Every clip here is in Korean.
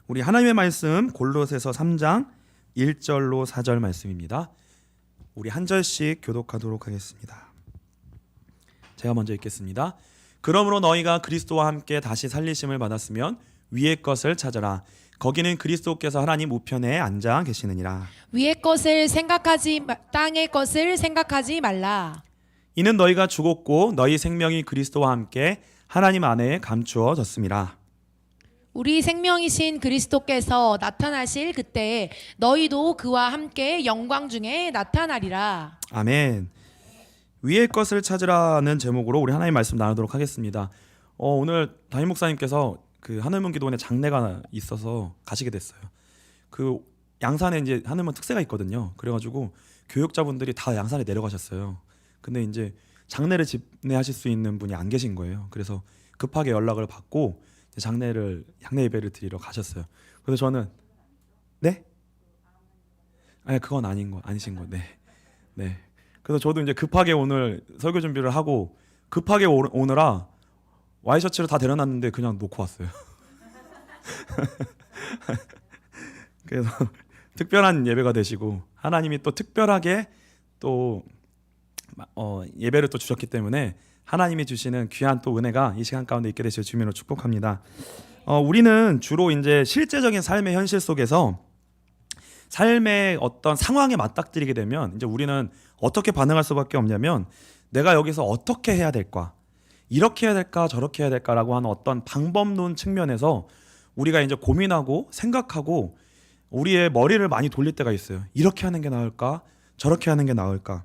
우리 하나님의 말씀 골로새서 3장 1절로 4절 말씀입니다. 우리 한 절씩 교독하도록 하겠습니다. 제가 먼저 읽겠습니다. 그러므로 너희가 그리스도와 함께 다시 살리심을 받았으면 위의 것을 찾아라. 거기는 그리스도께서 하나님 우편에 앉아 계시느니라. 위의 것을 땅의 것을 생각하지 말라. 이는 너희가 죽었고 너희 생명이 그리스도와 함께 하나님 안에 감추어졌음이라. 우리 생명이신 그리스도께서 나타나실 그때 너희도 그와 함께 영광 중에 나타나리라. 아멘. 위의 것을 찾으라는 제목으로 우리 하나님 말씀 나누도록 하겠습니다. 오늘 담임 목사님께서 그 하늘문 기도원에 장례가 있어서 가시게 됐어요. 그 양산에 이제 하늘문 특세가 있거든요. 그래가지고 교육자분들이 다 양산에 내려가셨어요. 근데 이제 장례를 집례하실 수 있는 분이 안 계신 거예요. 그래서 급하게 연락을 장례 예배를 드리러 가셨어요. 그래서 저는 네? 아니 그건 아니신 거. 네. 그래서 저도 이제 급하게 오늘 설교 준비를 하고 급하게 오느라 와이셔츠를 다 데려놨는데 그냥 놓고 왔어요. 그래서 특별한 예배가 되시고 하나님이 또 특별하게 또 예배를 또 주셨기 때문에 하나님이 주시는 귀한 또 은혜가 이 시간 가운데 있게 되시길 주님으로 축복합니다. 우리는 주로 이제 실제적인 삶의 현실 속에서 삶의 어떤 상황에 맞닥뜨리게 되면 이제 우리는 어떻게 반응할 수밖에 없냐면 내가 여기서 어떻게 해야 될까? 이렇게 해야 될까? 저렇게 해야 될까라고 하는 어떤 방법론 측면에서 우리가 이제 고민하고 생각하고 우리의 머리를 많이 돌릴 때가 있어요. 이렇게 하는 게 나을까? 저렇게 하는 게 나을까?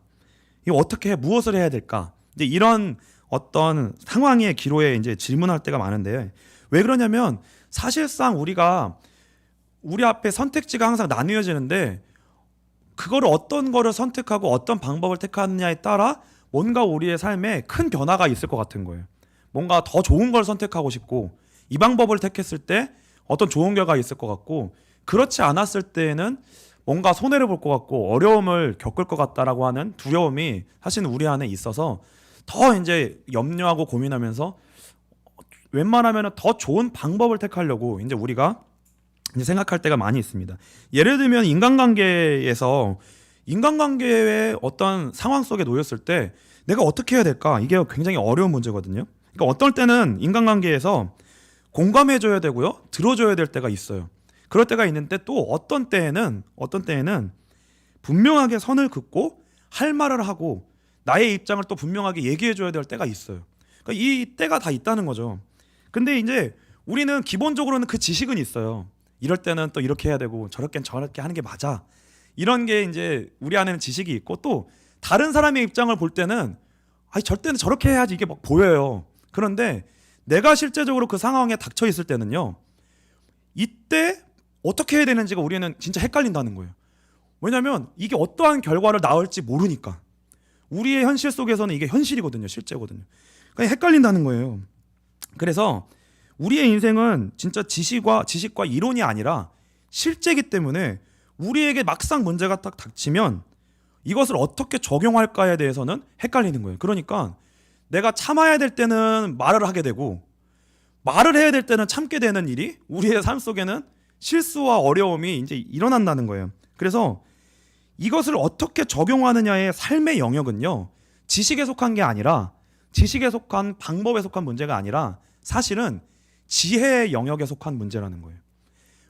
이거 어떻게 해? 무엇을 해야 될까? 이제 이런 어떤 상황의 기로에 이제 질문할 때가 많은데 왜 그러냐면 사실상 우리 앞에 선택지가 항상 나뉘어지는데 그거를 어떤 거를 선택하고 어떤 방법을 택하느냐에 따라 뭔가 우리의 삶에 큰 변화가 있을 것 같은 거예요. 뭔가 더 좋은 걸 선택하고 싶고 이 방법을 택했을 때 어떤 좋은 결과가 있을 것 같고 그렇지 않았을 때에는 뭔가 손해를 볼 것 같고 어려움을 겪을 것 같다라고 하는 두려움이 사실 우리 안에 있어서 더 이제 염려하고 고민하면서 웬만하면 더 좋은 방법을 택하려고 이제 우리가 이제 생각할 때가 많이 있습니다. 예를 들면 인간관계의 어떤 상황 속에 놓였을 때 내가 어떻게 해야 될까? 이게 굉장히 어려운 문제거든요. 그러니까 어떨 때는 인간관계에서 공감해줘야 되고요, 들어줘야 될 때가 있어요. 그럴 때가 있는데 또 어떤 때에는 분명하게 선을 긋고 할 말을 하고 나의 입장을 또 분명하게 얘기해줘야 될 때가 있어요. 그러니까 이 때가 다 있다는 거죠. 근데 이제 우리는 기본적으로는 그 지식은 있어요. 이럴 때는 또 이렇게 해야 되고 저렇게 하는 게 맞아. 이런 게 이제 우리 안에는 지식이 있고 또 다른 사람의 입장을 볼 때는 절대는 저렇게 해야지 이게 막 보여요. 그런데 내가 실제적으로 그 상황에 닥쳐 있을 때는요. 이때 어떻게 해야 되는지가 우리는 진짜 헷갈린다는 거예요. 왜냐하면 이게 어떠한 결과를 낳을지 모르니까. 우리의 현실 속에서는 이게 현실이거든요. 실제거든요. 그러니까 헷갈린다는 거예요. 그래서 우리의 인생은 진짜 지식과 이론이 아니라 실제이기 때문에 우리에게 막상 문제가 딱 닥치면 이것을 어떻게 적용할까에 대해서는 헷갈리는 거예요. 그러니까 내가 참아야 될 때는 말을 하게 되고 말을 해야 될 때는 참게 되는 일이 우리의 삶 속에는 실수와 어려움이 이제 일어난다는 거예요. 그래서 이것을 어떻게 적용하느냐의 삶의 영역은요, 지식에 속한 게 아니라 지식에 속한 방법에 속한 문제가 아니라 사실은 지혜의 영역에 속한 문제라는 거예요.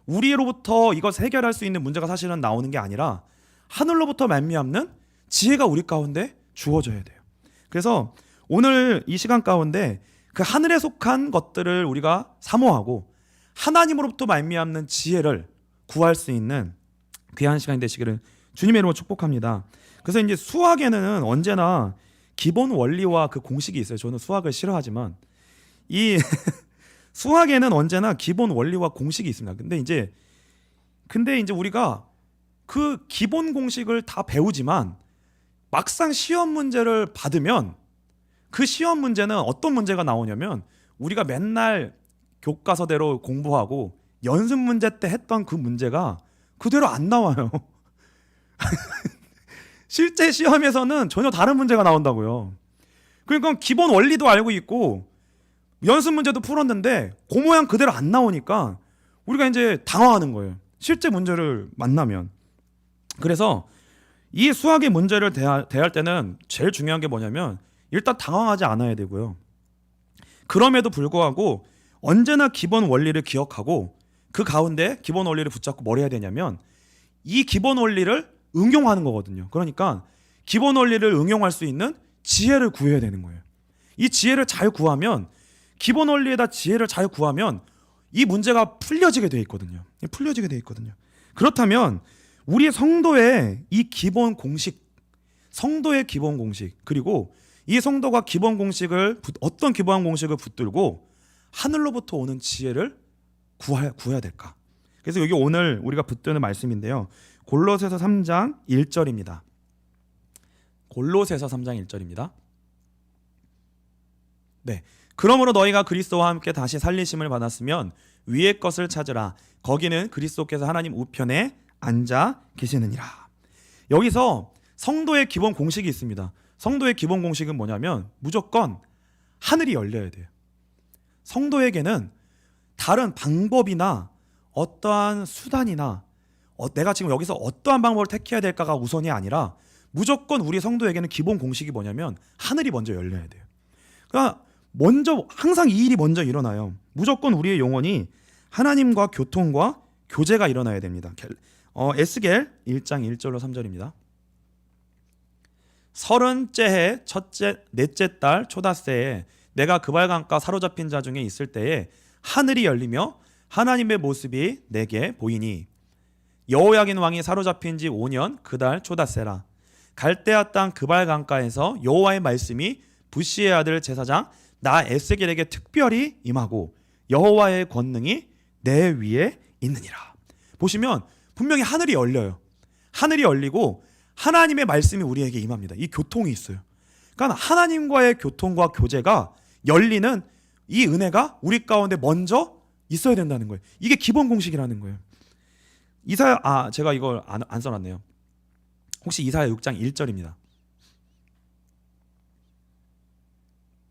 우리로부터 이것을 해결할 수 있는 문제가 사실은 나오는 게 아니라 하늘로부터 말미암는 지혜가 우리 가운데 주어져야 돼요. 그래서 오늘 이 시간 가운데 그 하늘에 속한 것들을 우리가 사모하고 하나님으로부터 말미암는 지혜를 구할 수 있는 귀한 시간이 되시기를 주님의 이름으로 축복합니다. 그래서 이제 수학에는 언제나 기본 원리와 그 공식이 있어요. 저는 수학을 싫어하지만 이 수학에는 언제나 기본 원리와 공식이 있습니다. 근데 이제 우리가 그 기본 공식을 다 배우지만 막상 시험 문제를 받으면 그 시험 문제는 어떤 문제가 나오냐면 우리가 맨날 교과서대로 공부하고 연습 문제 때 했던 그 문제가 그대로 안 나와요. 실제 시험에서는 전혀 다른 문제가 나온다고요. 그러니까 기본 원리도 알고 있고 연습 문제도 풀었는데 그 모양 그대로 안 나오니까 우리가 이제 당황하는 거예요. 실제 문제를 만나면. 그래서 이 수학의 문제를 대할 때는 제일 중요한 게 뭐냐면 일단 당황하지 않아야 되고요. 그럼에도 불구하고 언제나 기본 원리를 기억하고 그 가운데 기본 원리를 붙잡고 뭘 해야 되냐면 이 기본 원리를 응용하는 거거든요. 그러니까 기본 원리를 응용할 수 있는 지혜를 구해야 되는 거예요. 이 지혜를 잘 구하면 기본 원리에다 지혜를 잘 구하면 이 문제가 풀려지게 돼 있거든요. 풀려지게 돼 있거든요. 그렇다면 우리 성도의 이 기본 공식, 성도의 기본 공식, 그리고 이 성도가 기본 공식을 어떤 기본 공식을 붙들고 하늘로부터 오는 지혜를 구해야 될까? 그래서 여기 오늘 우리가 붙드는 말씀인데요. 골로새서 3장 1절입니다. 골로새서 3장 1절입니다. 네. 그러므로 너희가 그리스도와 함께 다시 살리심을 받았으면 위의 것을 찾으라. 거기는 그리스도께서 하나님 우편에 앉아 계시느니라. 여기서 성도의 기본 공식이 있습니다. 성도의 기본 공식은 뭐냐면 무조건 하늘이 열려야 돼요. 성도에게는 다른 방법이나 어떠한 수단이나 내가 지금 여기서 어떠한 방법을 택해야 될까가 우선이 아니라 무조건 우리 성도에게는 기본 공식이 뭐냐면 하늘이 먼저 열려야 돼요. 그러니까 먼저 항상 이 일이 먼저 일어나요. 무조건 우리의 영혼이 하나님과 교통과 교제가 일어나야 됩니다. 에스겔 1장 1절로 3절입니다. 30째 해 넷째 달 초닷새에 내가 그발강가 사로잡힌 자 중에 있을 때에 하늘이 열리며 하나님의 모습이 내게 보이니 여호야긴 왕이 사로잡힌 지 5년 그달 초닷새라. 갈대아 땅 그발강가에서 여호와의 말씀이 부시의 아들 제사장 나 에스겔에게 특별히 임하고 여호와의 권능이 내 위에 있느니라. 보시면 분명히 하늘이 열려요. 하늘이 열리고 하나님의 말씀이 우리에게 임합니다. 이 교통이 있어요. 그러니까 하나님과의 교통과 교제가 열리는 이 은혜가 우리 가운데 먼저 있어야 된다는 거예요. 이게 기본 공식이라는 거예요. 제가 이걸 안 써놨네요. 혹시 이사야 6장 1절입니다.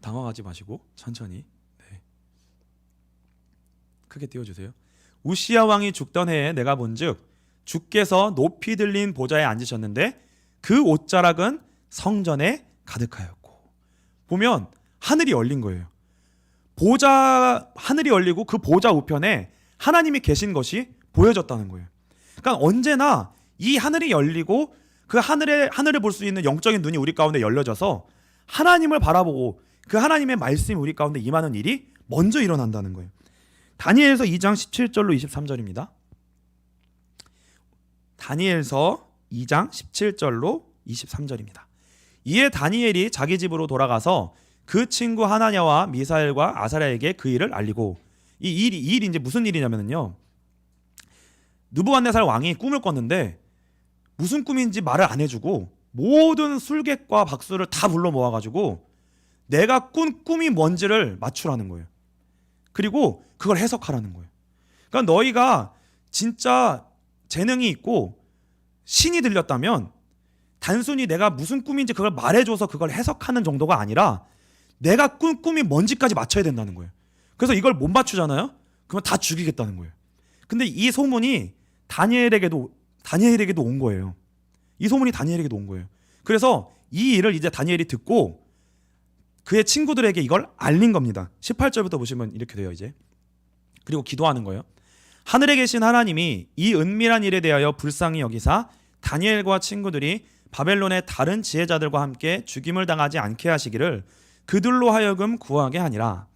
당황하지 마시고 천천히 크게 띄워주세요. 우시야 왕이 죽던 해에 내가 본즉 주께서 높이 들린 보좌에 앉으셨는데 그 옷자락은 성전에 가득하였고. 보면 하늘이 열린 거예요. 하늘이 열리고 그 보좌 우편에 하나님이 계신 것이 보여졌다는 거예요. 그러니까 언제나 이 하늘이 열리고 그 하늘을 볼 수 있는 영적인 눈이 우리 가운데 열려져서 하나님을 바라보고 그 하나님의 말씀이 우리 가운데 임하는 일이 먼저 일어난다는 거예요. 다니엘서 2장 17절로 23절입니다. 다니엘서 2장 17절로 23절입니다. 이에 다니엘이 자기 집으로 돌아가서 그 친구 하나냐와 미사엘과 아사랴에게 그 일을 알리고, 이 일이 이제 무슨 일이냐면요, 느부갓네살 왕이 꿈을 꿨는데 무슨 꿈인지 말을 안 해주고 모든 술객과 박수를 다 불러 모아가지고 내가 꾼 꿈이 뭔지를 맞추라는 거예요. 그리고 그걸 해석하라는 거예요. 그러니까 너희가 진짜 재능이 있고 신이 들렸다면 단순히 내가 무슨 꿈인지 그걸 말해줘서 그걸 해석하는 정도가 아니라 내가 꾼 꿈이 뭔지까지 맞춰야 된다는 거예요. 그래서 이걸 못 맞추잖아요? 그러면 다 죽이겠다는 거예요. 근데 이 소문이 다니엘에게도 온 거예요. 이 소문이 다니엘에게도 온 거예요. 그래서 이 일을 이제 다니엘이 듣고 그의 친구들에게 이걸 알린 겁니다. 18절부터 보시면 이렇게 돼요. 이제 그리고 기도하는 거예요. 하늘에 계신 하나님이 이 은밀한 일에 대하여 불쌍히 여기사 다니엘과 친구들이 바벨론의 다른 지혜자들과 함께 죽임을 당하지 않게 하시기를 그들로 하여금 구하게 하니라.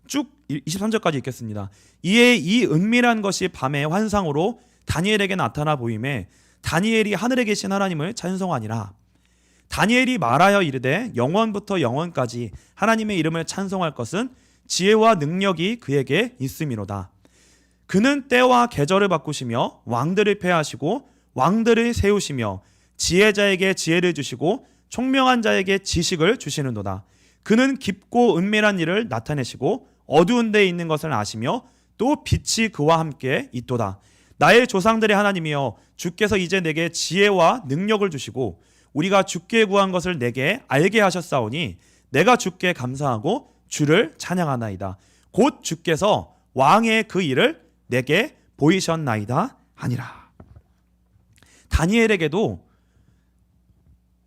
쭉 23절까지 읽겠습니다. 이에 이 은밀한 것이 밤의 환상으로 다니엘에게 나타나 보임에 다니엘이 하늘에 계신 하나님을 찬송하니라. 다니엘이 말하여 이르되 영원부터 영원까지 하나님의 이름을 찬송할 것은 지혜와 능력이 그에게 있음이로다. 그는 때와 계절을 바꾸시며 왕들을 패하시고 왕들을 세우시며 지혜자에게 지혜를 주시고 총명한 자에게 지식을 주시는도다. 그는 깊고 은밀한 일을 나타내시고 어두운 데에 있는 것을 아시며 또 빛이 그와 함께 있도다. 나의 조상들의 하나님이여 주께서 이제 내게 지혜와 능력을 주시고 우리가 주께 구한 것을 내게 알게 하셨사오니 내가 주께 감사하고 주를 찬양하나이다. 곧 주께서 왕의 그 일을 내게 보이셨나이다 하니라. 다니엘에게도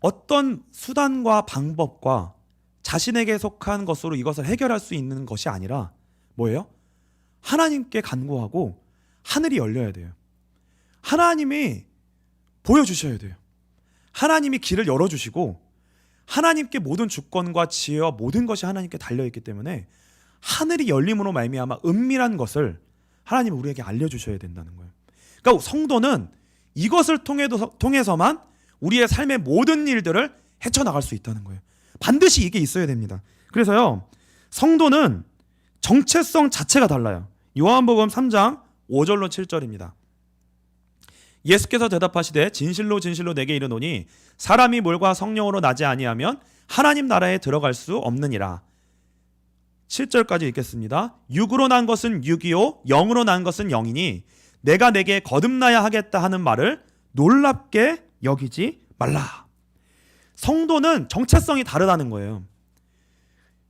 어떤 수단과 방법과 자신에게 속한 것으로 이것을 해결할 수 있는 것이 아니라 뭐예요? 하나님께 간구하고 하늘이 열려야 돼요. 하나님이 보여주셔야 돼요. 하나님이 길을 열어주시고 하나님께 모든 주권과 지혜와 모든 것이 하나님께 달려있기 때문에 하늘이 열림으로 말미암아 은밀한 것을 하나님이 우리에게 알려주셔야 된다는 거예요. 그러니까 성도는 이것을 통해서만 우리의 삶의 모든 일들을 헤쳐나갈 수 있다는 거예요. 반드시 이게 있어야 됩니다. 그래서요, 성도는 정체성 자체가 달라요. 요한복음 3장 5절로 7절입니다. 예수께서 대답하시되 진실로 진실로 내게 이르노니 사람이 물과 성령으로 나지 아니하면 하나님 나라에 들어갈 수 없느니라. 7절까지 읽겠습니다. 육으로 난 것은 육이요 영으로 난 것은 영이니 내가 내게 거듭나야 하겠다 하는 말을 놀랍게 여기지 말라. 성도는 정체성이 다르다는 거예요.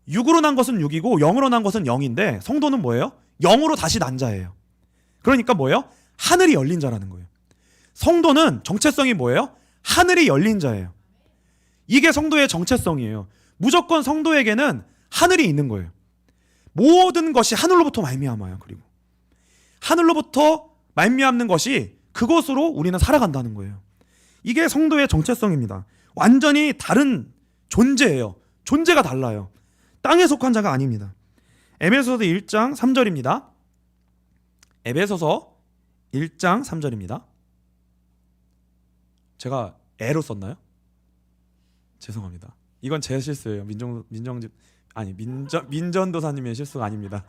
육으로 난 것은 육이고 영으로 난 것은 영인데 성도는 뭐예요? 영으로 다시 난 자예요. 그러니까 뭐예요? 하늘이 열린 자라는 거예요. 성도는 정체성이 뭐예요? 하늘이 열린 자예요. 이게 성도의 정체성이에요. 무조건 성도에게는 하늘이 있는 거예요. 모든 것이 하늘로부터 말미암아요. 그리고 하늘로부터 말미암는 것이 그것으로 우리는 살아간다는 거예요. 이게 성도의 정체성입니다. 완전히 다른 존재예요. 존재가 달라요. 땅에 속한 자가 아닙니다. 에베소서 1장 3절입니다. 에베소서 1장 3절입니다. 제가 애로 썼나요? 죄송합니다. 이건 제 실수예요. 민전도사님의 실수가 아닙니다.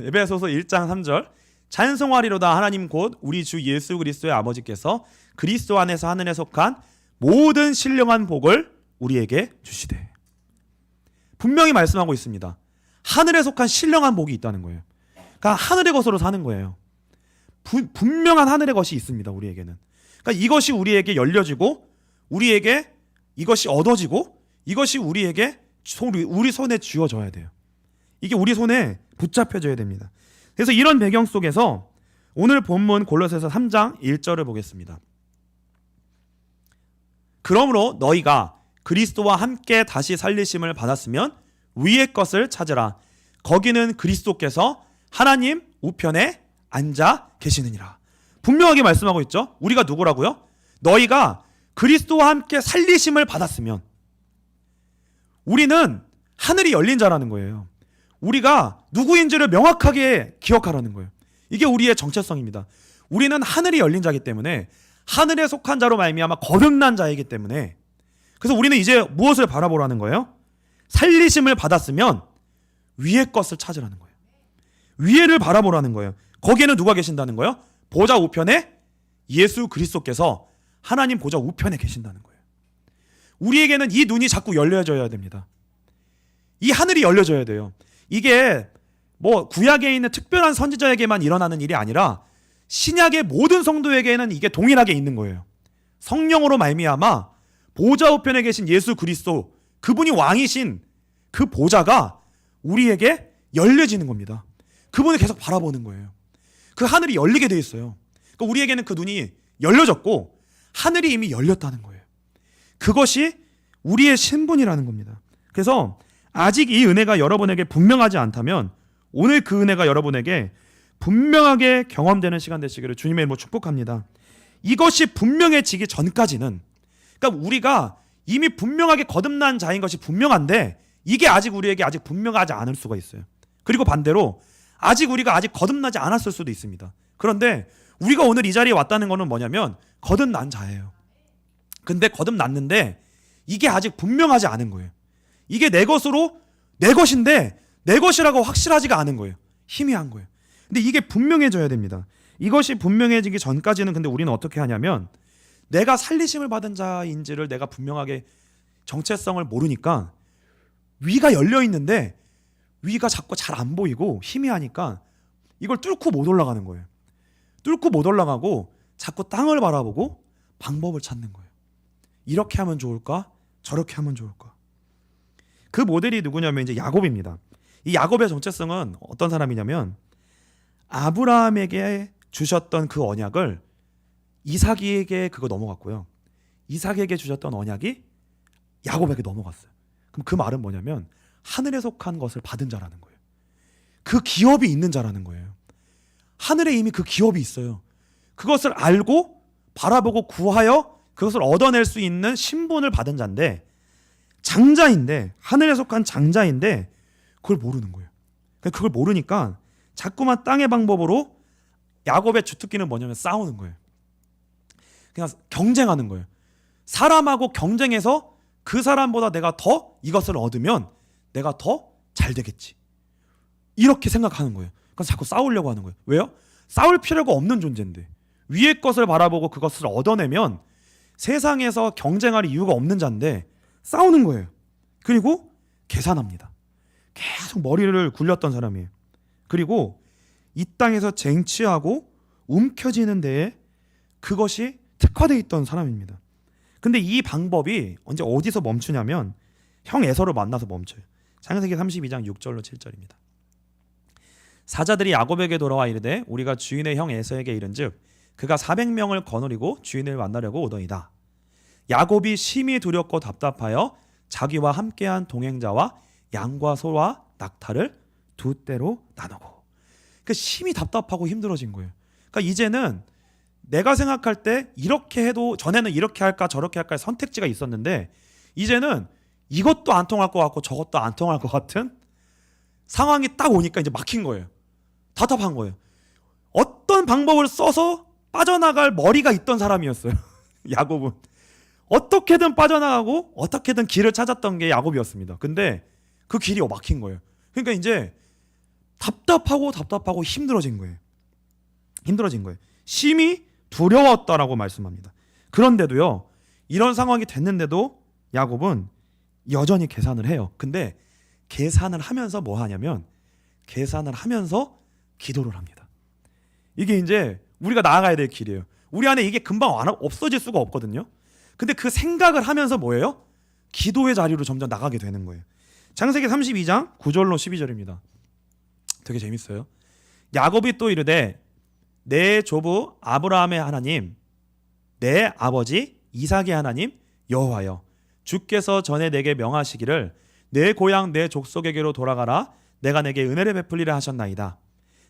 에베소서 1장 3절 찬송하리로다 하나님 곧 우리 주 예수 그리스도의 아버지께서 그리스도 안에서 하늘에 속한 모든 신령한 복을 우리에게 주시되. 분명히 말씀하고 있습니다. 하늘에 속한 신령한 복이 있다는 거예요. 그러니까 하늘의 것으로 사는 거예요. 분명한 하늘의 것이 있습니다. 우리에게는. 그러니까 이것이 우리에게 열려지고 우리에게 이것이 얻어지고 이것이 우리에게 우리 손에 쥐어져야 돼요. 이게 우리 손에 붙잡혀져야 됩니다. 그래서 이런 배경 속에서 오늘 본문 골로새서 3장 1절을 보겠습니다. 그러므로 너희가 그리스도와 함께 다시 살리심을 받았으면 위의 것을 찾으라. 거기는 그리스도께서 하나님 우편에 앉아 계시느니라. 분명하게 말씀하고 있죠. 우리가 누구라고요? 너희가 그리스도와 함께 살리심을 받았으면 우리는 하늘이 열린 자라는 거예요. 우리가 누구인지를 명확하게 기억하라는 거예요. 이게 우리의 정체성입니다. 우리는 하늘이 열린 자이기 때문에 하늘에 속한 자로 말미암아 거듭난 자이기 때문에 그래서 우리는 이제 무엇을 바라보라는 거예요? 살리심을 받았으면 위의 것을 찾으라는 거예요. 위에를 바라보라는 거예요. 거기에는 누가 계신다는 거예요? 보좌 우편에 예수 그리스도께서 하나님 보좌 우편에 계신다는 거예요. 우리에게는 이 눈이 자꾸 열려져야 됩니다. 이 하늘이 열려져야 돼요. 이게 뭐 구약에 있는 특별한 선지자에게만 일어나는 일이 아니라 신약의 모든 성도에게는 이게 동일하게 있는 거예요. 성령으로 말미암아 보좌 우편에 계신 예수 그리스도, 그분이 왕이신 그 보좌가 우리에게 열려지는 겁니다. 그분을 계속 바라보는 거예요. 그 하늘이 열리게 돼 있어요. 그러니까 우리에게는 그 눈이 열려졌고 하늘이 이미 열렸다는 거예요. 그것이 우리의 신분이라는 겁니다. 그래서 아직 이 은혜가 여러분에게 분명하지 않다면 오늘 그 은혜가 여러분에게 분명하게 경험되는 시간 되시기를 주님의 이름으로 축복합니다. 이것이 분명해지기 전까지는, 그러니까 우리가 이미 분명하게 거듭난 자인 것이 분명한데 이게 아직 우리에게 아직 분명하지 않을 수가 있어요. 그리고 반대로 우리가 아직 거듭나지 않았을 수도 있습니다. 그런데 우리가 오늘 이 자리에 왔다는 것은 뭐냐면 거듭난 자예요. 근데 거듭났는데 이게 아직 분명하지 않은 거예요. 이게 내 것으로 내 것인데 내 것이라고 확실하지가 않은 거예요. 희미한 거예요. 근데 이게 분명해져야 됩니다. 이것이 분명해지기 전까지는 근데 우리는 어떻게 하냐면 내가 살리심을 받은 자인지를 내가 분명하게 정체성을 모르니까 위가 열려 있는데 위가 자꾸 잘 안 보이고 희미하니까 이걸 뚫고 못 올라가는 거예요. 뚫고 못 올라가고 자꾸 땅을 바라보고 방법을 찾는 거예요. 이렇게 하면 좋을까? 저렇게 하면 좋을까? 그 모델이 누구냐면 이제 야곱입니다. 이 야곱의 정체성은 어떤 사람이냐면 아브라함에게 주셨던 그 언약을 이삭에게 그거 넘어갔고요. 이삭에게 주셨던 언약이 야곱에게 넘어갔어요. 그럼 그 말은 뭐냐면 하늘에 속한 것을 받은 자라는 거예요. 그 기업이 있는 자라는 거예요. 하늘에 이미 그 기업이 있어요. 그것을 알고 바라보고 구하여 그것을 얻어낼 수 있는 신분을 받은 자인데, 장자인데, 하늘에 속한 장자인데 그걸 모르는 거예요. 그걸 모르니까 자꾸만 땅의 방법으로 야곱의 주특기는 뭐냐면 싸우는 거예요. 그냥 경쟁하는 거예요. 사람하고 경쟁해서 그 사람보다 내가 더 이것을 얻으면 내가 더 잘 되겠지, 이렇게 생각하는 거예요. 그래서 자꾸 싸우려고 하는 거예요. 왜요? 싸울 필요가 없는 존재인데, 위의 것을 바라보고 그것을 얻어내면 세상에서 경쟁할 이유가 없는 자인데 싸우는 거예요. 그리고 계산합니다. 계속 머리를 굴렸던 사람이에요. 그리고 이 땅에서 쟁취하고 움켜쥐는 데에 그것이 특화되어 있던 사람입니다. 근데 이 방법이 언제 어디서 멈추냐면 형 에서를 만나서 멈춰요. 창세기 32장 6절로 7절입니다. 사자들이 야곱에게 돌아와 이르되 우리가 주인의 형 에서에게 이른즉 그가 400명을 거느리고 주인을 만나려고 오더이다. 야곱이 심히 두렵고 답답하여 자기와 함께한 동행자와 양과 소와 낙타를 두 떼로 나누고, 그 심히 답답하고 힘들어진 거예요. 그러니까 이제는 내가 생각할 때 이렇게 해도, 전에는 이렇게 할까 저렇게 할까 선택지가 있었는데 이제는 이것도 안 통할 것 같고 저것도 안 통할 것 같은 상황이 딱 오니까 이제 막힌 거예요. 답답한 거예요. 어떤 방법을 써서 빠져나갈 머리가 있던 사람이었어요. 야곱은 어떻게든 빠져나가고 어떻게든 길을 찾았던 게 야곱이었습니다. 근데 그 길이 막힌 거예요. 그러니까 이제 답답하고 힘들어진 거예요. 심히 두려웠다라고 말씀합니다. 그런데도요, 이런 상황이 됐는데도 야곱은 여전히 계산을 해요. 근데 계산을 하면서 뭐 하냐면 계산을 하면서 기도를 합니다. 이게 이제 우리가 나아가야 될 길이에요. 우리 안에 이게 금방 없어질 수가 없거든요. 근데 그 생각을 하면서 뭐예요? 기도의 자리로 점점 나가게 되는 거예요. 창세기 32장 9절로 12절입니다. 되게 재밌어요. 야곱이 또 이르되 내 조부 아브라함의 하나님, 내 아버지 이삭의 하나님 여호와여, 주께서 전에 내게 명하시기를 내 고향 내 족속에게로 돌아가라, 내가 내게 은혜를 베풀리라 하셨나이다.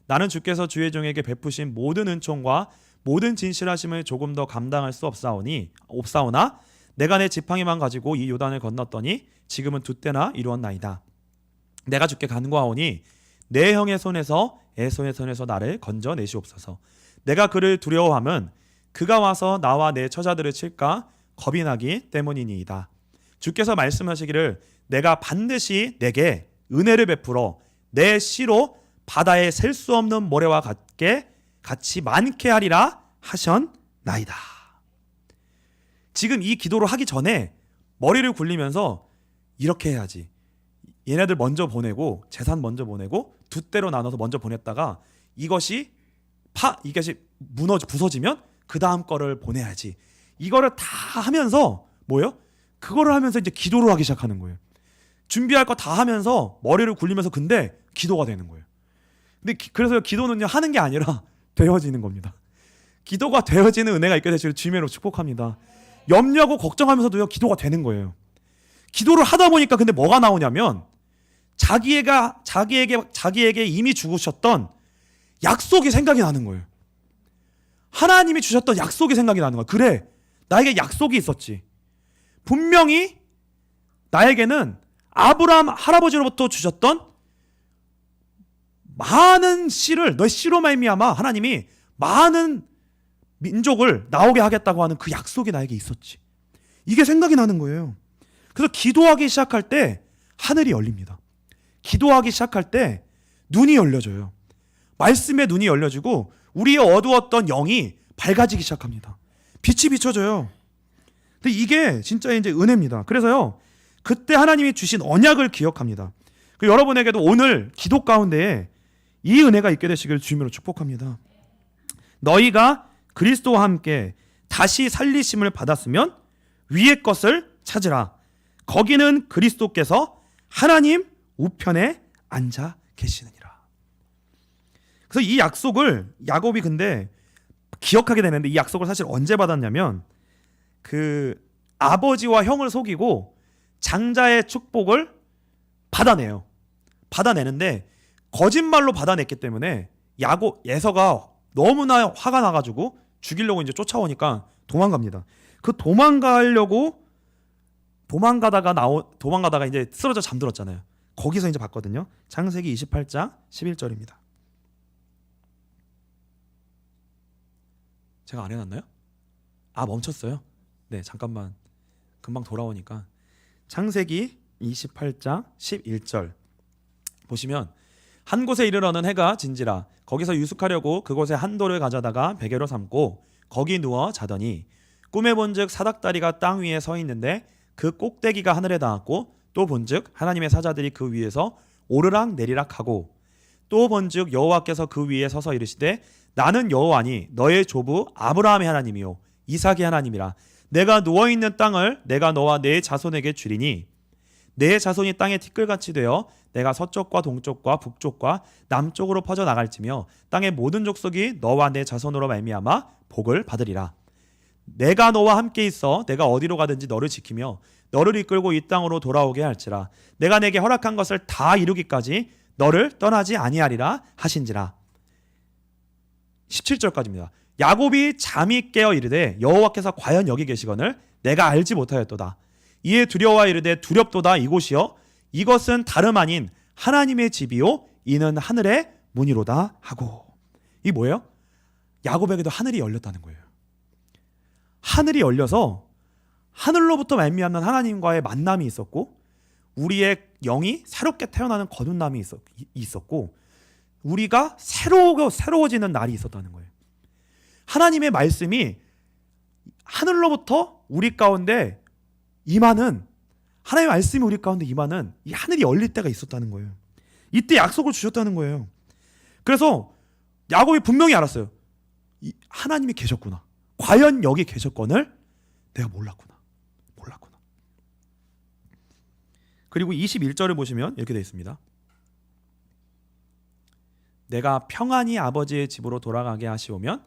나는 주께서 주의 종에게 베푸신 모든 은총과 모든 진실하심을 조금 더 감당할 수 없사오나 내가 내 지팡이만 가지고 이 요단을 건넜더니 지금은 두 때나 이루었나이다. 내가 주께 간구하오니 내 형의 손에서 에서의 손에서 나를 건져내시옵소서. 내가 그를 두려워함은 그가 와서 나와 내 처자들을 칠까 겁이 나기 때문이니이다. 주께서 말씀하시기를 내가 반드시 내게 은혜를 베풀어 내 씨로 바다에 셀 수 없는 모래와 같이 많게 하리라 하셨나이다. 지금 이 기도를 하기 전에 머리를 굴리면서 이렇게 해야지, 얘네들 먼저 보내고 재산 먼저 보내고 두 때로 나눠서 먼저 보냈다가 이것이 부서지면 그 다음 거를 보내야지, 이거를 다 하면서 뭐예요? 그거를 하면서 이제 기도를 하기 시작하는 거예요. 준비할 거 다 하면서 머리를 굴리면서, 근데 기도가 되는 거예요. 근데 그래서 기도는요, 하는 게 아니라 되어지는 겁니다. 기도가 되어지는 은혜가 있게 되시길 주님으로 축복합니다. 염려하고 걱정하면서도요, 기도가 되는 거예요. 기도를 하다 보니까 근데 뭐가 나오냐면 자기에게 이미 주셨던 약속이 생각이 나는 거예요. 하나님이 주셨던 약속이 생각이 나는 거야. 그래, 나에게 약속이 있었지. 분명히 나에게는 아브라함 할아버지로부터 주셨던 많은 씨를, 너의 씨로 말미암아 하나님이 많은 민족을 나오게 하겠다고 하는 그 약속이 나에게 있었지. 이게 생각이 나는 거예요. 그래서 기도하기 시작할 때 하늘이 열립니다. 기도하기 시작할 때 눈이 열려져요. 말씀의 눈이 열려지고 우리의 어두웠던 영이 밝아지기 시작합니다. 빛이 비춰져요. 근데 이게 진짜 이제 은혜입니다. 그래서요, 그때 하나님이 주신 언약을 기억합니다. 여러분에게도 오늘 기도 가운데에 이 은혜가 있게 되시길 주님으로 축복합니다. 너희가 그리스도와 함께 다시 살리심을 받았으면 위의 것을 찾으라. 거기는 그리스도께서 하나님 우편에 앉아 계시느니라. 그래서 이 약속을 야곱이 근데 기억하게 되는데, 이 약속을 사실 언제 받았냐면 그 아버지와 형을 속이고 장자의 축복을 받아내는데 거짓말로 받아냈기 때문에 에서가 너무나 화가 나가지고 죽이려고 이제 쫓아오니까 도망갑니다. 그 도망가다가 이제 쓰러져 잠들었잖아요. 거기서 이제 봤거든요. 창세기 28장 11절입니다. 제가 안 해놨나요? 멈췄어요. 네, 잠깐만. 금방 돌아오니까. 창세기 28장 11절 보시면, 한 곳에 이르러는 해가 진지라 거기서 유숙하려고 그곳에 한 돌을 가져다가 베개로 삼고 거기 누워 자더니 꿈에 본즉 사닥다리가 땅 위에 서 있는데 그 꼭대기가 하늘에 닿았고, 또 본즉 하나님의 사자들이 그 위에서 오르락 내리락 하고, 또 본즉 여호와께서 그 위에 서서 이르시되 나는 여호와니 너의 조부 아브라함의 하나님이요 이삭의 하나님이라. 내가 누워있는 땅을 내가 너와 내 자손에게 주리니 내 자손이 땅에 티끌같이 되어 내가 서쪽과 동쪽과 북쪽과 남쪽으로 퍼져 나갈지며 땅의 모든 족속이 너와 내 자손으로 말미암아 복을 받으리라. 내가 너와 함께 있어 내가 어디로 가든지 너를 지키며 너를 이끌고 이 땅으로 돌아오게 할지라. 내가 내게 허락한 것을 다 이루기까지 너를 떠나지 아니하리라 하신지라. 17절까지입니다. 야곱이 잠이 깨어 이르되 여호와께서 과연 여기 계시거늘 내가 알지 못하였도다. 이에 두려워 이르되 두렵도다. 이곳이여 이것은 다름 아닌 하나님의 집이요 이는 하늘의 문이로다 하고. 이 뭐예요? 야곱에게도 하늘이 열렸다는 거예요. 하늘이 열려서 하늘로부터 말미암는 하나님과의 만남이 있었고, 우리의 영이 새롭게 태어나는 거듭남이 있었고, 우리가 새로워지는 날이 있었다는 거예요. 하나님의 말씀이 하늘로부터 우리 가운데 임하는, 하나님의 말씀이 우리 가운데 임하는 이 하늘이 열릴 때가 있었다는 거예요. 이때 약속을 주셨다는 거예요. 그래서 야곱이 분명히 알았어요. 하나님이 계셨구나. 과연 여기 계셨거늘 내가 몰랐구나. 그리고 21절을 보시면 이렇게 되어 있습니다. 내가 평안히 아버지의 집으로 돌아가게 하시오면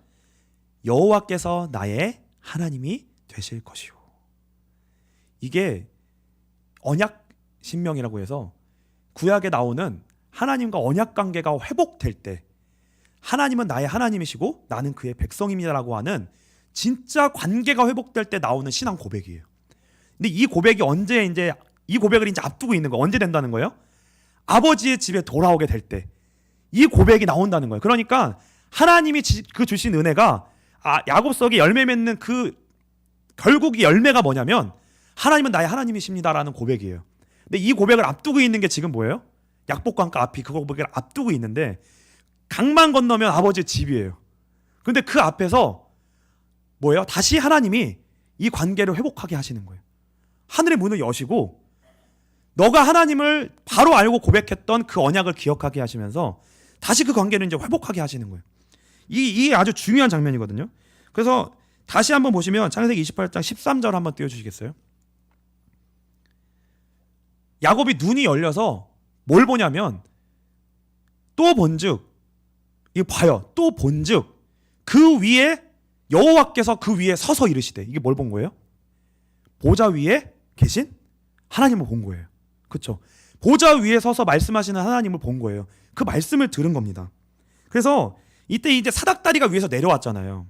여호와께서 나의 하나님이 되실 것이요. 이게 언약 신명이라고 해서 구약에 나오는 하나님과 언약 관계가 회복될 때, 하나님은 나의 하나님이시고 나는 그의 백성입니다라고 하는 진짜 관계가 회복될 때 나오는 신앙 고백이에요. 근데 이 고백이 이 고백을 이제 앞두고 있는 거예요. 언제 된다는 거예요? 아버지의 집에 돌아오게 될 때 이 고백이 나온다는 거예요. 그러니까 하나님이 그 주신 은혜가 야곱석에 열매 맺는 그 결국 이 열매가 뭐냐면 하나님은 나의 하나님이십니다라는 고백이에요. 근데 이 고백을 앞두고 있는 게 지금 뭐예요? 약복강가 앞이 그 고백을 앞두고 있는데, 강만 건너면 아버지의 집이에요. 근데 그 앞에서 뭐예요? 다시 하나님이 이 관계를 회복하게 하시는 거예요. 하늘의 문을 여시고 너가 하나님을 바로 알고 고백했던 그 언약을 기억하게 하시면서 다시 그 관계를 이제 회복하게 하시는 거예요. 이 아주 중요한 장면이거든요. 그래서 다시 한번 보시면 창세기 28장 13절 한번 띄워주시겠어요? 야곱이 눈이 열려서 뭘 보냐면, 또 본즉, 이거 봐요. 또 본즉 그 위에 여호와께서 그 위에 서서 이르시되, 이게 뭘 본 거예요? 보좌 위에 계신 하나님을 본 거예요. 그렇죠? 보좌 위에 서서 말씀하시는 하나님을 본 거예요. 그 말씀을 들은 겁니다. 그래서 이때 이제 사닥다리가 위에서 내려왔잖아요.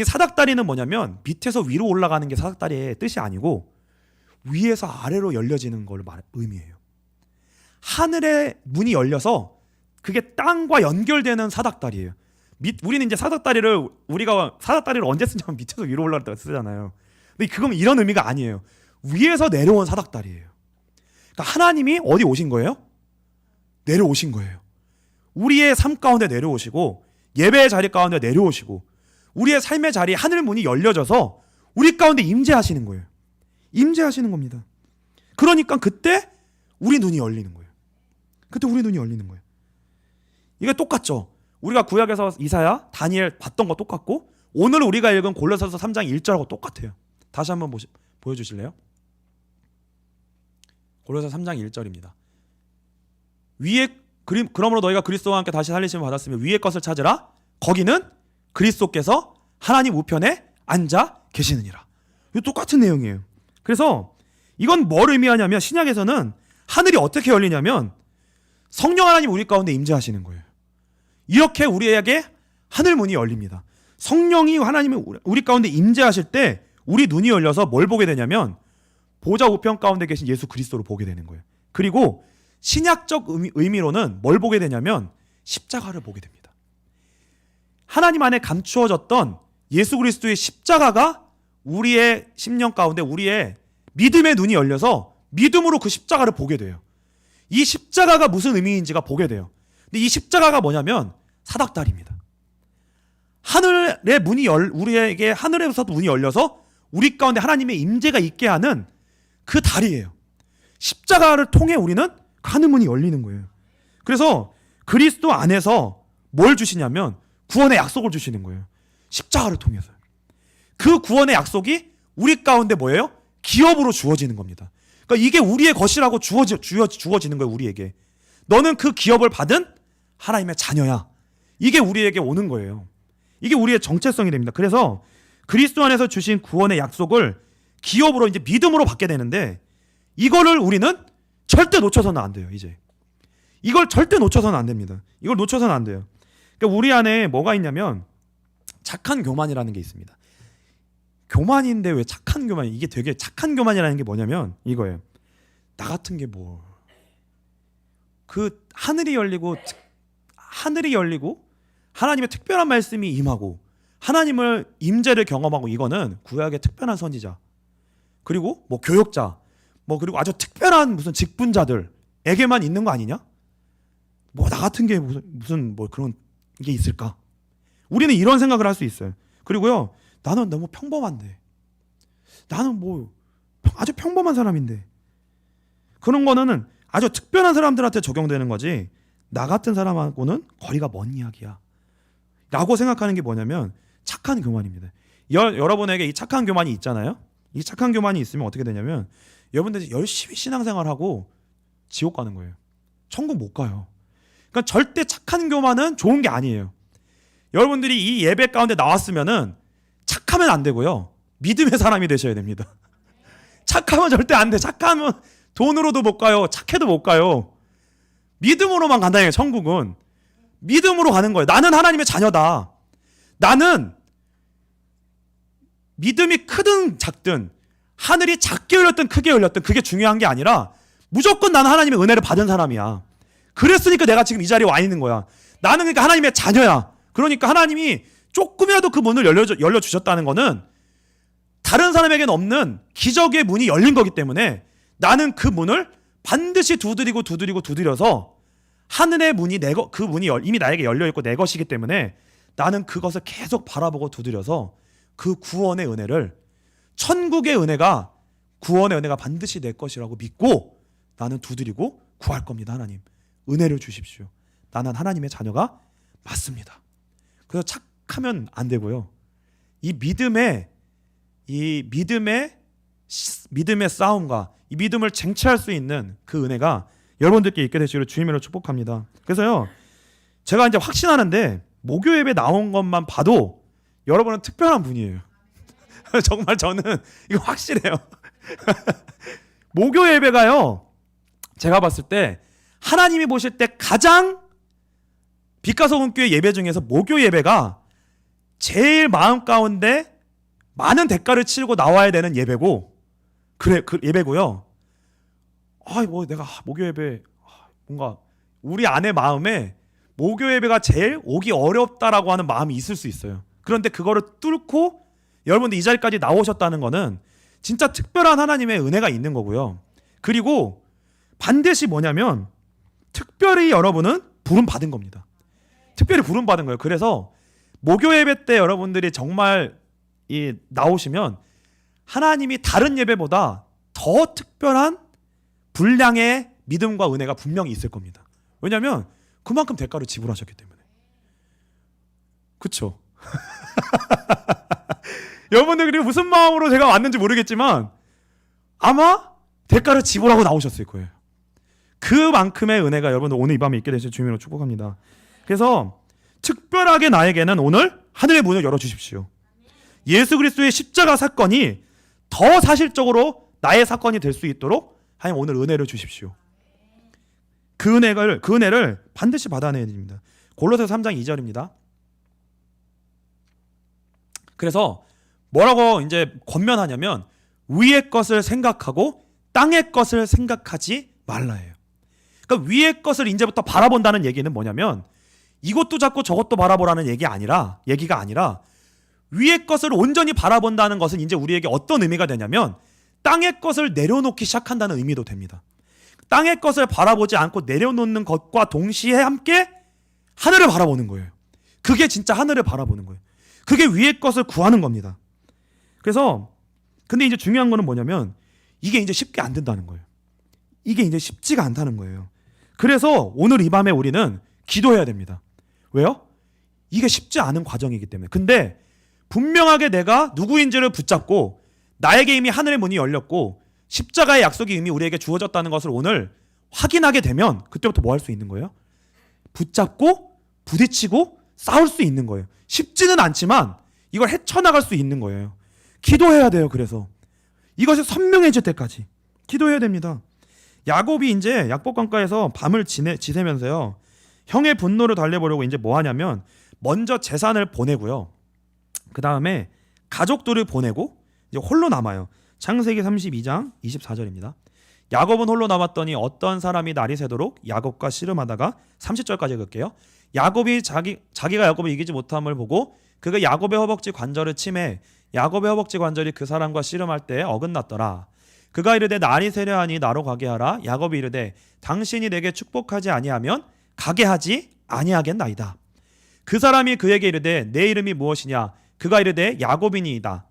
사닥다리는 뭐냐면 밑에서 위로 올라가는 게 사닥다리의 뜻이 아니고 위에서 아래로 열려지는 걸 의미해요. 하늘의 문이 열려서 그게 땅과 연결되는 사닥다리예요. 우리는 이제 우리가 사닥다리를 언제 쓰냐면 밑에서 위로 올라갈 때 쓰잖아요. 근데 그건 이런 의미가 아니에요. 위에서 내려온 사닥다리예요. 그러니까 하나님이 어디 오신 거예요? 내려오신 거예요. 우리의 삶 가운데 내려오시고, 예배의 자리 가운데 내려오시고, 우리의 삶의 자리에 하늘 문이 열려져서 우리 가운데 임재하시는 거예요. 임재하시는 겁니다. 그러니까 그때 우리 눈이 열리는 거예요. 이게 똑같죠? 우리가 구약에서 이사야, 다니엘 봤던 거 똑같고, 오늘 우리가 읽은 골로새서 3장 1절하고 똑같아요. 다시 한번 보여주실래요? 골로새 3장 1절입니다. 위에 그러므로 너희가 그리스도와 함께 다시 살리심을 받았으며 위의 것을 찾으라. 거기는 그리스도께서 하나님 우편에 앉아 계시느니라. 이거 똑같은 내용이에요. 그래서 이건 뭘 의미하냐면 신약에서는 하늘이 어떻게 열리냐면 성령 하나님 우리 가운데 임재하시는 거예요. 이렇게 우리에게 하늘 문이 열립니다. 성령이 하나님이 우리 가운데 임재하실 때 우리 눈이 열려서 뭘 보게 되냐면 보좌 우편 가운데 계신 예수 그리스도를 보게 되는 거예요. 그리고 신약적 의미로는 뭘 보게 되냐면 십자가를 보게 됩니다. 하나님 안에 감추어졌던 예수 그리스도의 십자가가 우리의 심령 가운데 우리의 믿음의 눈이 열려서 믿음으로 그 십자가를 보게 돼요. 이 십자가가 무슨 의미인지가 보게 돼요. 근데 이 십자가가 뭐냐면 사닥다리입니다. 하늘의 문이 우리에게 하늘에서 문이 열려서 우리 가운데 하나님의 임재가 있게 하는 그 다리예요. 십자가를 통해 우리는 하늘 문이 열리는 거예요. 그래서 그리스도 안에서 뭘 주시냐면 구원의 약속을 주시는 거예요. 십자가를 통해서. 그 구원의 약속이 우리 가운데 뭐예요? 기업으로 주어지는 겁니다. 그러니까 이게 우리의 것이라고 주어지는 거예요. 우리에게. 너는 그 기업을 받은 하나님의 자녀야. 이게 우리에게 오는 거예요. 이게 우리의 정체성이 됩니다. 그래서 그리스도 안에서 주신 구원의 약속을 기업으로 이제 믿음으로 받게 되는데 이거를 우리는 절대 놓쳐서는 안 돼요. 이제 이걸 절대 놓쳐서는 안 됩니다. 이걸 놓쳐서는 안 돼요. 그러니까 우리 안에 뭐가 있냐면 착한 교만이라는 게 있습니다. 교만인데 왜 착한 교만이? 이게 되게 착한 교만이라는 게 뭐냐면 이거예요. 나 같은 게 뭐? 그 하늘이 열리고 하나님의 특별한 말씀이 임하고 하나님을 임재를 경험하고 이거는 구약의 특별한 선지자 그리고 뭐 교역자 뭐 그리고 아주 특별한 무슨 직분자들에게만 있는 거 아니냐? 뭐 나 같은 게 무슨 뭐 그런 게 있을까? 우리는 이런 생각을 할 수 있어요. 그리고요, 나는 너무 평범한데, 나는 뭐 아주 평범한 사람인데, 그런 거는 아주 특별한 사람들한테 적용되는 거지 나 같은 사람하고는 거리가 먼 이야기야 라고 생각하는 게 뭐냐면 착한 교만입니다. 여러분에게 이 착한 교만이 있잖아요. 이 착한 교만이 있으면 어떻게 되냐면 여러분들이 열심히 신앙생활하고 지옥 가는 거예요. 천국 못 가요. 그러니까 절대 착한 교만은 좋은 게 아니에요. 여러분들이 이 예배 가운데 나왔으면은 착하면 안 되고요. 믿음의 사람이 되셔야 됩니다. 착하면 절대 안 돼. 착하면 돈으로도 못 가요. 착해도 못 가요. 믿음으로만 간다는 게 천국은. 믿음으로 가는 거예요. 나는 하나님의 자녀다. 나는 믿음이 크든 작든 하늘이 작게 열렸든 크게 열렸든 그게 중요한 게 아니라 무조건 나는 하나님의 은혜를 받은 사람이야. 그랬으니까 내가 지금 이 자리에 와 있는 거야. 나는 그러니까 하나님의 자녀야. 그러니까 하나님이 조금이라도 그 문을 열려주셨다는 거는 다른 사람에게는 없는 기적의 문이 열린 거기 때문에 나는 그 문을 반드시 두드려서 하늘의 문이 그 문이 이미 나에게 열려있고 내 것이기 때문에 나는 그것을 계속 바라보고 두드려서 그 구원의 은혜를 천국의 은혜가 구원의 은혜가 반드시 내 것이라고 믿고 나는 두드리고 구할 겁니다. 하나님 은혜를 주십시오. 나는 하나님의 자녀가 맞습니다. 그래서 착하면 안 되고요. 이 믿음의 싸움과 이 믿음을 쟁취할 수 있는 그 은혜가 여러분들께 있게 되시기를 주님으로 축복합니다. 그래서요, 제가 이제 확신하는데 목요 예배 나온 것만 봐도 여러분은 특별한 분이에요. 정말 저는 이거 확실해요. 목요 예배가요, 제가 봤을 때 하나님이 보실 때 가장 빛가서금교회 예배 중에서 목요 예배가 제일 마음 가운데 많은 대가를 치르고 나와야 되는 예배고, 그 예배고요. 내가 목요 예배 뭔가 우리 안의 마음에 목요 예배가 제일 오기 어렵다라고 하는 마음이 있을 수 있어요. 그런데 그거를 뚫고 여러분들 이 자리까지 나오셨다는 거는 진짜 특별한 하나님의 은혜가 있는 거고요. 그리고 반드시 뭐냐면 특별히 여러분은 부름 받은 겁니다. 특별히 부름 받은 거예요. 그래서 목요 예배 때 여러분들이 정말 나오시면 하나님이 다른 예배보다 더 특별한 분량의 믿음과 은혜가 분명히 있을 겁니다. 왜냐하면 그만큼 대가를 지불하셨기 때문에. 그쵸? 여러분들이 무슨 마음으로 제가 왔는지 모르겠지만 아마 대가를 지불하고 나오셨을 거예요. 그만큼의 은혜가 여러분들 오늘 이 밤에 있게 되실 주님으로 축복합니다. 그래서 특별하게 나에게는 오늘 하늘의 문을 열어주십시오. 예수 그리스도의 십자가 사건이 더 사실적으로 나의 사건이 될 수 있도록 하나님 오늘 은혜를 주십시오. 그 은혜를 반드시 받아내야 됩니다. 골로새서 3장 2절입니다. 그래서 뭐라고 이제 권면하냐면 위의 것을 생각하고 땅의 것을 생각하지 말라예요. 그러니까 위의 것을 이제부터 바라본다는 얘기는 뭐냐면 이것도 잡고 저것도 바라보라는 얘기가 아니라 위의 것을 온전히 바라본다는 것은 이제 우리에게 어떤 의미가 되냐면 땅의 것을 내려놓기 시작한다는 의미도 됩니다. 땅의 것을 바라보지 않고 내려놓는 것과 동시에 함께 하늘을 바라보는 거예요. 그게 진짜 하늘을 바라보는 거예요. 그게 위의 것을 구하는 겁니다. 그래서 근데 이제 중요한 거는 뭐냐면 이게 이제 쉽게 안 된다는 거예요. 이게 이제 쉽지가 않다는 거예요. 그래서 오늘 이 밤에 우리는 기도해야 됩니다. 왜요? 이게 쉽지 않은 과정이기 때문에. 근데 분명하게 내가 누구인지를 붙잡고 나에게 이미 하늘의 문이 열렸고 십자가의 약속이 이미 우리에게 주어졌다는 것을 오늘 확인하게 되면 그때부터 뭐 할 수 있는 거예요? 붙잡고 부딪히고 싸울 수 있는 거예요. 쉽지는 않지만 이걸 헤쳐나갈 수 있는 거예요. 기도해야 돼요. 그래서 이것이 선명해질 때까지 기도해야 됩니다. 야곱이 이제 약복강가에서 밤을 지새면서요 형의 분노를 달래보려고 이제 뭐 하냐면 먼저 재산을 보내고요. 그 다음에 가족들을 보내고 이제 홀로 남아요. 창세기 32장 24절입니다. 야곱은 홀로 남았더니 어떤 사람이 날이 새도록 야곱과 씨름하다가 30절까지 읽을게요. 야곱이 자기가 야곱을 이기지 못함을 보고 그가 야곱의 허벅지 관절을 치매 야곱의 허벅지 관절이 그 사람과 씨름할 때 어긋났더라. 그가 이르되 날이 새려 하니 나로 가게 하라. 야곱이 이르되 당신이 내게 축복하지 아니하면 가게 하지 아니하겠나이다. 그 사람이 그에게 이르되 내 이름이 무엇이냐. 그가 이르되 야곱이니이다.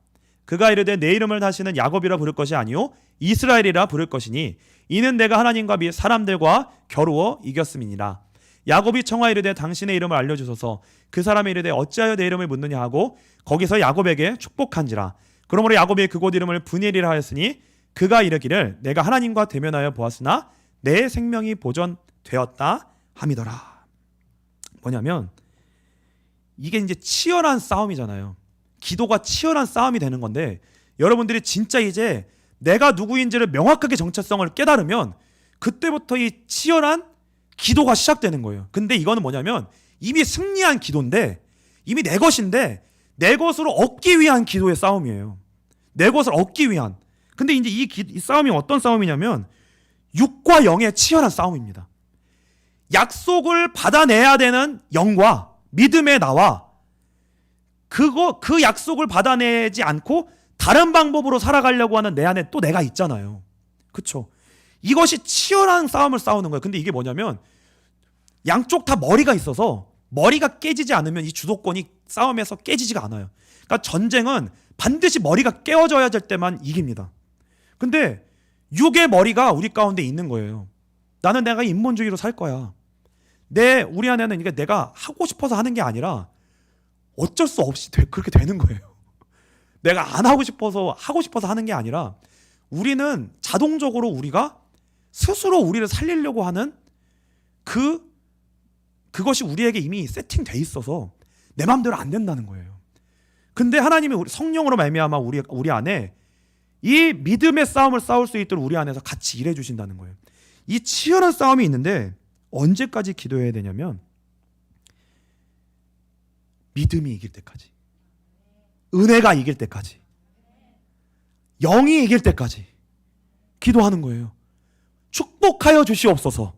그가 이르되 내 이름을 다시는 야곱이라 부를 것이 아니요 이스라엘이라 부를 것이니 이는 내가 하나님과 및 사람들과 겨루어 이겼음이니라. 야곱이 청하 이르되 당신의 이름을 알려주소서. 그 사람이 이르되 어찌하여 내 이름을 묻느냐 하고 거기서 야곱에게 축복한지라. 그러므로 야곱이 그곳 이름을 브니엘이라 하였으니 그가 이르기를 내가 하나님과 대면하여 보았으나 내 생명이 보존되었다 함이더라. 뭐냐면 이게 이제 치열한 싸움이잖아요. 기도가 치열한 싸움이 되는 건데 여러분들이 진짜 이제 내가 누구인지를 명확하게 정체성을 깨달으면 그때부터 이 치열한 기도가 시작되는 거예요. 근데 이거는 뭐냐면 이미 승리한 기도인데 이미 내 것인데 내 것으로 얻기 위한 기도의 싸움이에요. 내 것을 얻기 위한. 근데 이제 이 싸움이 어떤 싸움이냐면 육과 영의 치열한 싸움입니다. 약속을 받아내야 되는 영과 믿음의 나와 그 약속을 받아내지 않고 다른 방법으로 살아가려고 하는 내 안에 또 내가 있잖아요. 그렇죠? 이것이 치열한 싸움을 싸우는 거예요. 근데 이게 뭐냐면 양쪽 다 머리가 있어서 머리가 깨지지 않으면 이 주도권이 싸움에서 깨지지가 않아요. 그러니까 전쟁은 반드시 머리가 깨어져야 될 때만 이깁니다. 근데 육의 머리가 우리 가운데 있는 거예요. 나는 내가 인본주의로 살 거야. 우리 안에는 이게 내가 하고 싶어서 하는 게 아니라 어쩔 수 없이 그렇게 되는 거예요. 내가 안 하고 싶어서 하는 게 아니라 우리는 자동적으로 우리가 스스로 우리를 살리려고 하는 그것이 우리에게 이미 세팅돼 있어서 내 마음대로 안 된다는 거예요. 근데 하나님이 성령으로 말미암아 우리 안에 이 믿음의 싸움을 싸울 수 있도록 우리 안에서 같이 일해 주신다는 거예요. 이 치열한 싸움이 있는데 언제까지 기도해야 되냐면 믿음이 이길 때까지, 은혜가 이길 때까지, 영이 이길 때까지 기도하는 거예요. 축복하여 주시옵소서.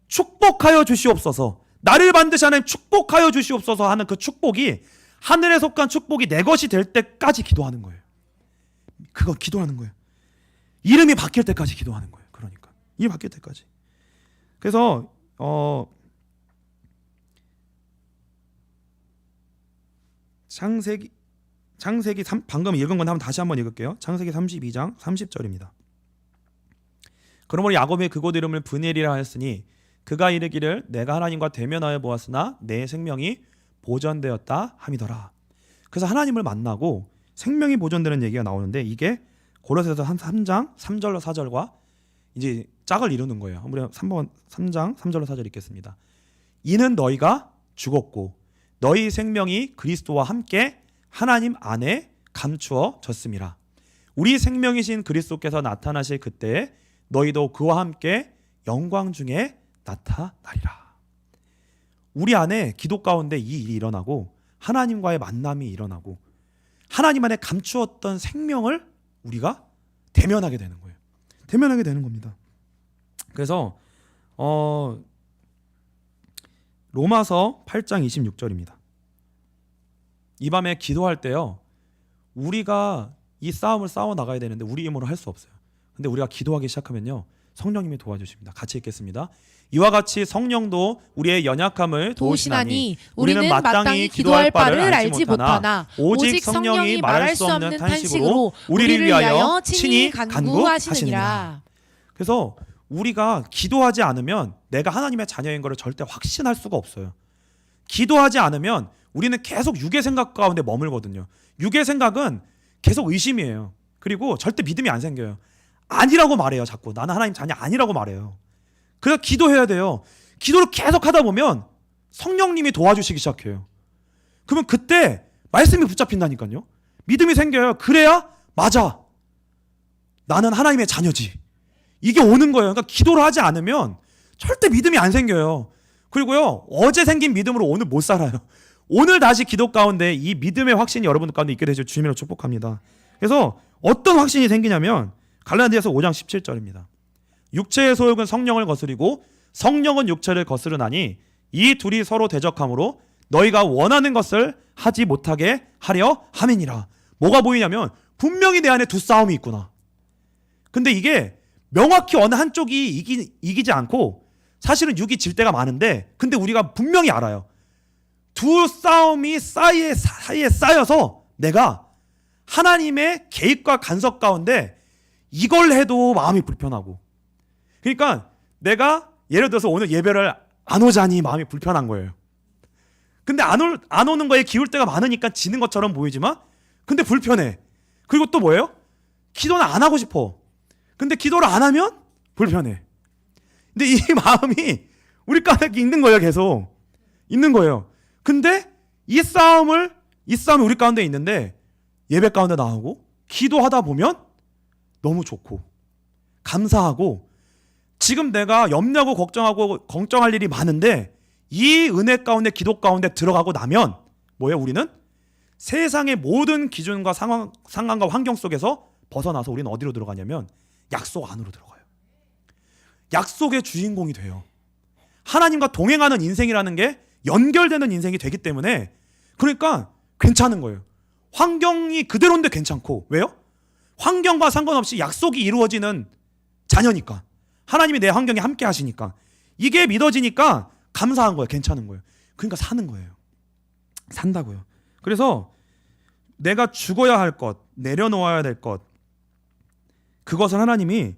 축복하여 주시옵소서. 나를 반드시 하나님 축복하여 주시옵소서 하는 그 축복이 하늘에 속한 축복이 내 것이 될 때까지 기도하는 거예요. 그거 기도하는 거예요. 이름이 바뀔 때까지 기도하는 거예요. 그러니까 이름이 바뀔 때까지. 그래서 창세기 방금 읽은 건 한번 다시 한번 읽을게요. 창세기 32장 30절입니다. 그러므로 야곱이 그곳 이름을 브니엘이라 하였으니 그가 이르기를 내가 하나님과 대면하여 보았으나 내 생명이 보존되었다 함이더라. 그래서 하나님을 만나고 생명이 보존되는 얘기가 나오는데 이게 고로새서 3장 3절로 4절과 이제 짝을 이루는 거예요. 우리 3장 3절로 4절 읽겠습니다. 이는 너희가 죽었고 너희 생명이 그리스도와 함께 하나님 안에 감추어졌음이라. 우리 생명이신 그리스도께서 나타나실 그때에 너희도 그와 함께 영광 중에 나타나리라. 우리 안에 기도 가운데 이 일이 일어나고 하나님과의 만남이 일어나고 하나님 안에 감추었던 생명을 우리가 대면하게 되는 거예요. 대면하게 되는 겁니다. 그래서 로마서 8장 26절입니다. 이 밤에 기도할 때요, 우리가 이 싸움을 싸워 나가야 되는데 우리 힘으로 할 수 없어요. 근데 우리가 기도하기 시작하면요, 성령님이 도와주십니다. 같이 읽겠습니다. 이와 같이 성령도 우리의 연약함을 도우시나니 우리는 마땅히 기도할 바를 알지 못하나 오직 성령이 말할 수 없는 탄식으로 우리를 위하여 친히 간구하시느니라. 그래서 우리가 기도하지 않으면 내가 하나님의 자녀인 것을 절대 확신할 수가 없어요. 기도하지 않으면 우리는 계속 육의 생각 가운데 머물거든요. 육의 생각은 계속 의심이에요. 그리고 절대 믿음이 안 생겨요. 아니라고 말해요. 자꾸 나는 하나님 자녀 아니라고 말해요. 그래서 기도해야 돼요. 기도를 계속 하다 보면 성령님이 도와주시기 시작해요. 그러면 그때 말씀이 붙잡힌다니까요. 믿음이 생겨요. 그래야 맞아, 나는 하나님의 자녀지, 이게 오는 거예요. 그러니까 기도를 하지 않으면 절대 믿음이 안 생겨요. 그리고요, 어제 생긴 믿음으로 오늘 못 살아요. 오늘 다시 기도 가운데 이 믿음의 확신이 여러분들 가운데 있게 되실 주님으로 축복합니다. 그래서 어떤 확신이 생기냐면 갈라디아서 5장 17절입니다. 육체의 소욕은 성령을 거스리고 성령은 육체를 거스르나니 이 둘이 서로 대적함으로 너희가 원하는 것을 하지 못하게 하려 함이니라. 뭐가 보이냐면 분명히 내 안에 두 싸움이 있구나. 근데 이게 명확히 어느 한쪽이 이기지 않고 사실은 육이 질 때가 많은데, 근데 우리가 분명히 알아요. 두 싸움이 사이에 쌓여서 내가 하나님의 개입과 간섭 가운데 이걸 해도 마음이 불편하고, 그러니까 내가 예를 들어서 오늘 예배를 안 오자니 마음이 불편한 거예요. 근데 안 오는 거에 기울 때가 많으니까 지는 것처럼 보이지만 근데 불편해. 그리고 또 뭐예요? 기도는 안 하고 싶어. 근데 기도를 안 하면 불편해. 근데 이 마음이 우리 가운데 있는 거예요. 계속 있는 거예요. 근데 이 싸움이 우리 가운데 있는데 예배 가운데 나오고 기도하다 보면 너무 좋고 감사하고, 지금 내가 염려하고 걱정할 일이 많은데 이 은혜 가운데 기도 가운데 들어가고 나면 뭐예요? 우리는 세상의 모든 기준과 상황과 환경 속에서 벗어나서 우리는 어디로 들어가냐면 약속 안으로 들어가요. 약속의 주인공이 돼요. 하나님과 동행하는 인생이라는 게 연결되는 인생이 되기 때문에, 그러니까 괜찮은 거예요. 환경이 그대로인데 괜찮고. 왜요? 환경과 상관없이 약속이 이루어지는 자녀니까, 하나님이 내 환경에 함께 하시니까 이게 믿어지니까 감사한 거예요. 괜찮은 거예요. 그러니까 사는 거예요. 산다고요. 그래서 내가 죽어야 할 것, 내려놓아야 될 것, 그것을 하나님이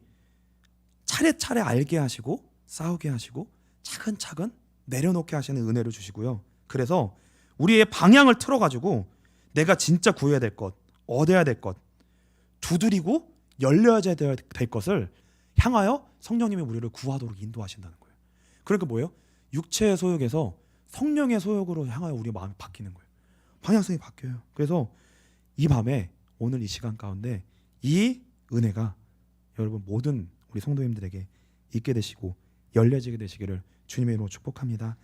차례차례 알게 하시고 싸우게 하시고 차근차근 내려놓게 하시는 은혜를 주시고요. 그래서 우리의 방향을 틀어가지고 내가 진짜 구해야 될 것, 얻어야 될 것, 두드리고 열려야 될 것을 향하여 성령님이 우리를 구하도록 인도하신다는 거예요. 그러니까 뭐예요? 육체의 소욕에서 성령의 소욕으로 향하여 우리의 마음이 바뀌는 거예요. 방향성이 바뀌어요. 그래서 이 밤에 오늘 이 시간 가운데 이 은혜가 여러분 모든 우리 성도님들에게 있게 되시고 열려지게 되시기를 주님의 이름으로 축복합니다.